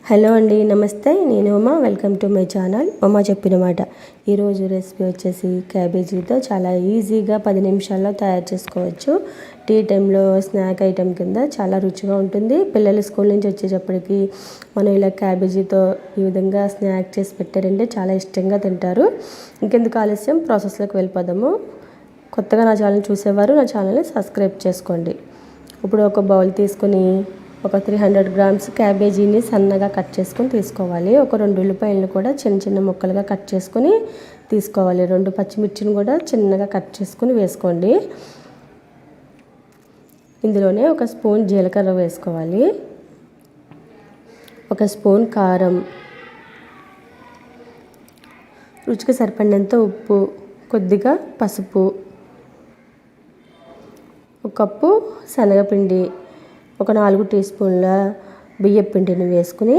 Hello అండి, నమస్తే. నేను Uma. Welcome to my channel Uma చెప్పిన మాట. ఈరోజు రెసిపీ వచ్చేసి క్యాబేజీతో చాలా ఈజీగా 10 నిమిషాల్లో తయారు చేసుకోవచ్చు. టీ టైంలో స్నాక్ ఐటెం కింద చాలా రుచిగా ఉంటుంది. పిల్లలు స్కూల్ నుంచి వచ్చేటప్పటికి మనం ఇలా క్యాబేజీతో ఈ విధంగా స్నాక్ చేసి పెట్టారంటే చాలా ఇష్టంగా తింటారు. ఇంకెందుకు ఆలస్యం, ప్రాసెస్లోకి వెళ్ళిపోదాము. కొత్తగా నా ఛానల్ చూసేవారు నా ఛానల్ని సబ్స్క్రైబ్ చేసుకోండి. ఇప్పుడు ఒక బౌల్ తీసుకొని ఒక 300 గ్రామ్స్ క్యాబేజీని సన్నగా కట్ చేసుకొని తీసుకోవాలి. ఒక 2 ఉల్లిపాయలను కూడా చిన్న చిన్న ముక్కలుగా కట్ చేసుకొని తీసుకోవాలి. 2 పచ్చిమిర్చిని కూడా చిన్నగా కట్ చేసుకొని వేసుకోండి. ఇందులోనే ఒక స్పూన్ జీలకర్ర వేసుకోవాలి, ఒక స్పూన్ కారం, రుచికి సరిపడినంత ఉప్పు, కొద్దిగా పసుపు, ఒక కప్పు శనగపిండి, ఒక 4 టీ స్పూన్ల బియ్యం పిండిని వేసుకుని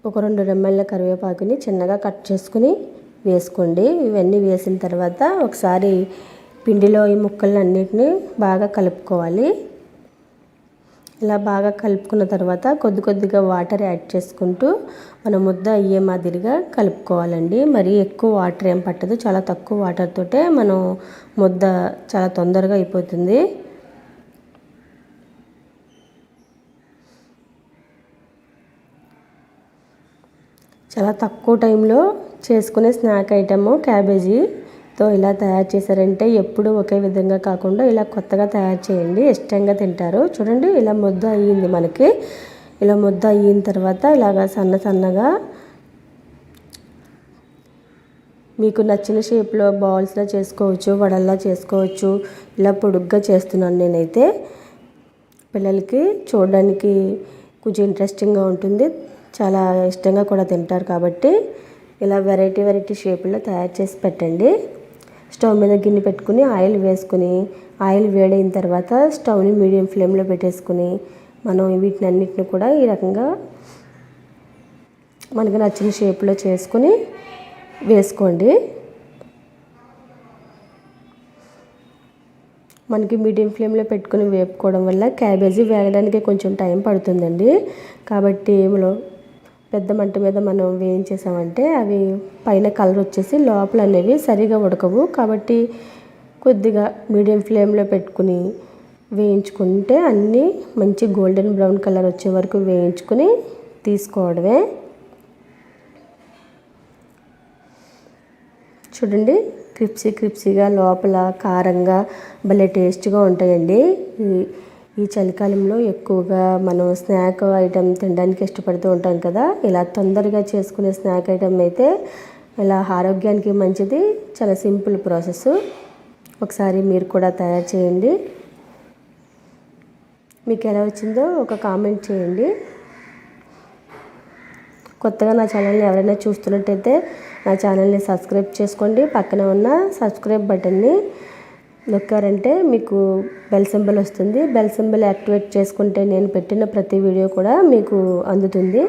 ఒక 2 రెమ్మల కరివేపాకుని చిన్నగా కట్ చేసుకుని వేసుకోండి. ఇవన్నీ వేసిన తర్వాత ఒకసారి పిండిలో ఈ ముక్కలన్నిటిని బాగా కలుపుకోవాలి. ఇలా బాగా కలుపుకున్న తర్వాత కొద్దిగా వాటర్ యాడ్ చేసుకుంటూ మనం ముద్ద అయ్యే మాదిరిగా కలుపుకోవాలండి. మరీ ఎక్కువ వాటర్ ఏం పట్టదు, చాలా తక్కువ వాటర్ తోటే మనం ముద్ద చాలా తొందరగా అయిపోతుంది. చాలా తక్కువ టైంలో చేసుకునే స్నాక్ ఐటమ్ క్యాబేజీతో ఇలా తయారు చేశారంటే ఎప్పుడు ఒకే విధంగా కాకుండా ఇలా కొత్తగా తయారు చేయండి, ఇష్టంగా తింటారు. చూడండి, ఇలా ముద్ద అయ్యింది మనకి. ఇలా ముద్ద అయిన తర్వాత ఇలాగా సన్నగా మీకు నచ్చిన షేప్లో బాల్స్లో చేసుకోవచ్చు, వడల్లా చేసుకోవచ్చు. ఇలా పొడుగ్గా చేస్తున్నాను నేనైతే. పిల్లలకి చూడడానికి కొంచెం ఇంట్రెస్టింగ్గా ఉంటుంది, చాలా ఇష్టంగా కూడా తింటారు. కాబట్టి ఇలా వెరైటీ షేపుల్లో తయారు చేసి పెట్టండి. స్టవ్ మీద గిన్నె పెట్టుకుని ఆయిల్ వేసుకుని, ఆయిల్ వేడైన తర్వాత స్టవ్ని మీడియం ఫ్లేమ్లో పెట్టేసుకుని మనం వీటినన్నిటిని కూడా ఈ రకంగా మనకు నచ్చిన షేప్లో చేసుకుని వేసుకోండి. మనకి మీడియం ఫ్లేమ్లో పెట్టుకుని వేపుకోవడం వల్ల క్యాబేజీ వేగడానికి కొంచెం టైం పడుతుందండి. కాబట్టి పెద్ద మంట మీద మనం వేయించేసామంటే అవి పైన కలర్ వచ్చేసి లోపల అనేవి సరిగా ఉడకవు. కాబట్టి కొద్దిగా మీడియం ఫ్లేమ్లో పెట్టుకుని వేయించుకుంటే అన్నీ మంచి గోల్డెన్ బ్రౌన్ కలర్ వచ్చే వరకు వేయించుకుని తీసుకోవడమే. చూడండి, క్రిప్సీగా లోపల కారంగా భలే టేస్ట్గా ఉంటాయండి. ఈ చలికాలంలో ఎక్కువగా మనం స్నాక్ ఐటెం తినడానికి ఇష్టపడుతూ ఉంటాం కదా. ఇలా తొందరగా చేసుకునే స్నాక్ ఐటెం అయితే ఇలా ఆరోగ్యానికి మంచిది. చాలా సింపుల్ ప్రాసెస్. ఒకసారి మీరు కూడా తయారు చేయండి. మీకు ఎలా వచ్చిందో ఒక కామెంట్ చేయండి. కొత్తగా నా ఛానల్ని ఎవరైనా చూస్తున్నట్టయితే నా ఛానల్ని సబ్స్క్రైబ్ చేసుకోండి. పక్కన ఉన్న సబ్స్క్రైబ్ బటన్ని నొక్కారంటే మీకు బెల్ సింబల్ వస్తుంది. బెల్ సింబల్ యాక్టివేట్ చేసుకుంటే నేను పెట్టిన ప్రతి వీడియో కూడా మీకు అందుతుంది.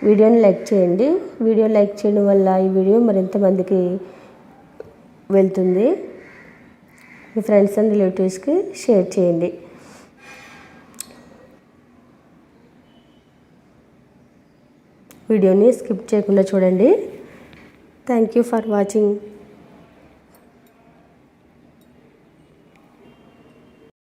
వీడియోని లైక్ చేయండి. వీడియో లైక్ చేయడం వల్ల ఈ వీడియో మరింత మందికి వెళ్తుంది. మీ ఫ్రెండ్స్ అండ్ రిలేటివ్స్కి షేర్ చేయండి. వీడియోని స్కిప్ చేయకుండా చూడండి. Thank you for watching.